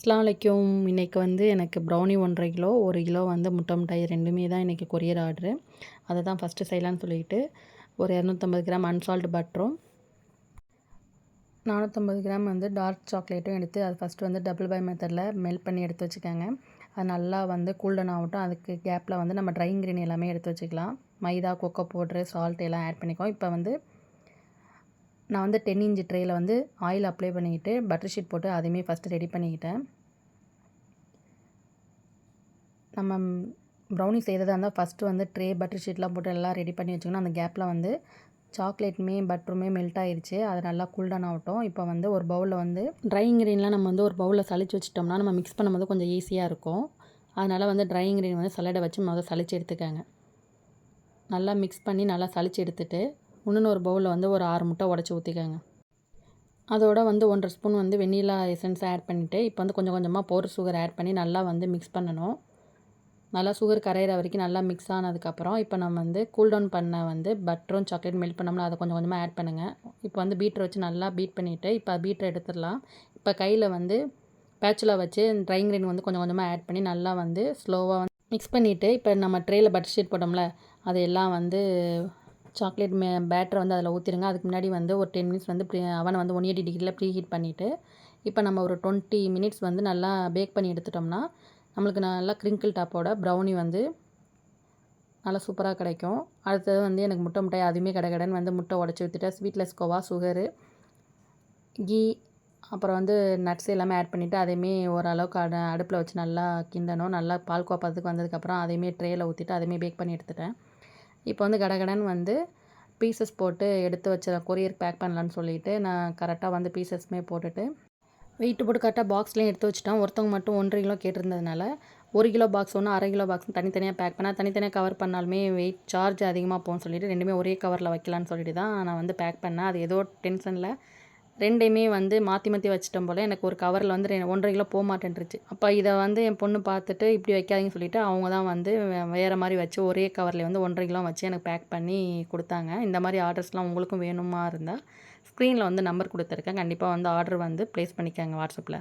அஸ்ஸலாமு அலைக்கும். இன்றைக்கி வந்து எனக்கு ப்ரௌனி 1 1/2 கிலோ, 1 கிலோ வந்து முட்டை மிட்டாய் 2மே தான் இன்றைக்கி கொரியர் ஆர்டரு. அதை தான் ஃபஸ்ட்டு செய்யலான்னு சொல்லிட்டு ஒரு 250 கிராம் அன்சால்ட் பட்டரும் 450 கிராம் வந்து டார்க் சாக்லேட்டும் எடுத்து அது ஃபஸ்ட்டு வந்து டபுள் பாய் மெத்தடில் மெல்ட் பண்ணி எடுத்து வச்சுக்கோங்க. அது நல்லா வந்து கூல்டன் ஆகட்டும். அதுக்கு கேப்பில் வந்து நம்ம ட்ரை இன்க்ரீடியன்ட் எல்லாமே எடுத்து வச்சுக்கலாம். மைதா, கொக்கோ பவுட்ரு, சால்ட் எல்லாம் ஆட் பண்ணிக்குவோம். இப்போ வந்து நான் வந்து 10 இன்ச் ட்ரேயில் வந்து ஆயில் அப்ளை பண்ணிக்கிட்டு பட்டர் ஷீட் போட்டு அதையுமே ஃபஸ்ட்டு ரெடி பண்ணிக்கிட்டேன். நம்ம ப்ரௌனி செய்கிறதா இருந்தால் ஃபஸ்ட்டு வந்து ட்ரே பட்டர் ஷீட்லாம் போட்டு எல்லாம் ரெடி பண்ணி வச்சுக்கணும். அந்த கேப்பில் வந்து சாக்லேட்டுமே பட்டருமே மெல்ட் ஆகிடுச்சு. அது நல்லா கூல்டவுன் ஆகட்டும். இப்போ வந்து ஒரு பவுலில் வந்து ட்ரை இன்க்ரீடியன்ட்லாம் நம்ம வந்து ஒரு பவுலில் சளிச்சு வச்சிட்டோம்னா நம்ம மிக்ஸ் பண்ணும்போது கொஞ்சம் ஈஸியாக இருக்கும். அதனால் வந்து ட்ரை இன்க்ரீடியன்ட் வந்து சல்லடை வச்சு முதல்ல சளிச்சு எடுத்துக்கோங்க. நல்லா மிக்ஸ் பண்ணி நல்லா சளிச்சு எடுத்துகிட்டு இன்னொன்று ஒரு பவுலில் வந்து ஒரு 6 முட்டை உடச்சி ஊற்றிக்கோங்க. அதோட வந்து 1 1/2 ஸ்பூன் வந்து வெண்ணிலா எசன்ஸ் ஆட் பண்ணிவிட்டு இப்போ வந்து கொஞ்சம் கொஞ்சமாக பவுடர் சுகர் ஆட் பண்ணி நல்லா வந்து மிக்ஸ் பண்ணணும். நல்லா சுகர் கரையிற வரைக்கும் நல்லா மிக்ஸ் ஆனதுக்கப்புறம் இப்போ நம்ம வந்து கூல்டவுன் பண்ண வந்து பட்டரும் சாக்லேட் மெல்ட் பண்ணோம்னா அதை கொஞ்சம் கொஞ்சமாக ஆட் பண்ணுங்கள். இப்போ வந்து பீட்டரை வச்சு நல்லா பீட் பண்ணிவிட்டு இப்போ பீட்டரை எடுத்துடலாம். இப்போ கையில் வந்து பேச்சுலா வச்சு ட்ரை இன்க்ரீடியன்ட் வந்து கொஞ்சம் கொஞ்சமாக ஆட் பண்ணி நல்லா வந்து ஸ்லோவாக மிக்ஸ் பண்ணிவிட்டு இப்போ நம்ம ட்ரேயில் பட்டர் ஷீட் போட்டோம்ல அது எல்லாம் வந்து சாக்லேட் பேட்டரை வந்து அதில் ஊற்றிடுங்க. அதுக்கு முன்னாடி வந்து ஒரு 10 மினிட்ஸ் வந்து அவனை வந்து 180 டிகிரியில் ப்ரீ ஹீட் பண்ணிவிட்டு இப்போ நம்ம ஒரு 20 மினிட்ஸ் வந்து நல்லா பேக் பண்ணி எடுத்துட்டோம்னா நம்மளுக்கு நல்லா கிரிங்கிள் டாப்போட ப்ரௌனி வந்து நல்லா சூப்பராக கிடைக்கும். அடுத்தது வந்து எனக்கு முட்டை மிட்டாய் அதுவுமே கடகடன்னு வந்து முட்டை உடச்சி ஊற்றிட்டேன். ஸ்வீட்லெஸ் கோவா, சுகரு, கீ அப்புறம் வந்து நட்ஸ் எல்லாமே ஆட் பண்ணிவிட்டு அதையுமே ஓரளவுக்கு அடுப்பில் வச்சு நல்லா கிண்டணும். நல்லா பால்கோவா பதத்துக்கு வந்ததுக்கப்புறம் அதையுமே ட்ரேயில் ஊற்றிட்டு அதையுமே பேக் பண்ணி எடுத்துட்டேன். இப்போ வந்து கடகடன்னு வந்து பீசஸ் போட்டு எடுத்து வச்ச கொரியர் பேக் பண்ணலான்னு சொல்லிவிட்டு நான் கரெக்டாக வந்து பீசஸ்மே போட்டுட்டு வெயிட்டு போட்டு கரெக்டாக பாக்ஸ்லேயும் எடுத்து வச்சுட்டேன். ஒருத்தவங்க மட்டும் 1 1/2 கிலோ கேட்டிருந்ததுனால 1 கிலோ பாக்ஸ் ஒன்று 1/2 கிலோ பாக்ஸ் தனித்தனியாக பேக் பண்ணேன். தனித்தனியாக கவர் பண்ணாலுமே வெயிட் சார்ஜ் அதிகமாக போகும்னு சொல்லிட்டு 2மே ஒரே கவரில் வைக்கலான்னு சொல்லிட்டு தான் நான் வந்து பேக் பண்ணேன். அது ஏதோ டென்ஷனில் 2யுமே வந்து மாற்றி மாற்றி வச்சிட்டேன் போல். எனக்கு ஒரு கவரில் வந்து 1 1/2 கிலோ போக மாட்டேன்ருச்சு. அப்போ இதை வந்து என் பொண்ணு பார்த்துட்டு இப்படி வைக்காதீங்கன்னு சொல்லிவிட்டு அவங்க தான் வந்து வேறு மாதிரி வச்சு ஒரே கவரில் வந்து 1 1/2 கிலோ வச்சு எனக்கு பேக் பண்ணி கொடுத்தாங்க. இந்த மாதிரி ஆர்டர்ஸ்லாம் உங்களுக்கும் வேணுமா இருந்தால் ஸ்க்ரீனில் வந்து நம்பர் கொடுத்துருக்கேன். கண்டிப்பாக வந்து ஆர்டர் வந்து ப்ளேஸ் பண்ணிக்கோங்க வாட்ஸ்அப்பில்.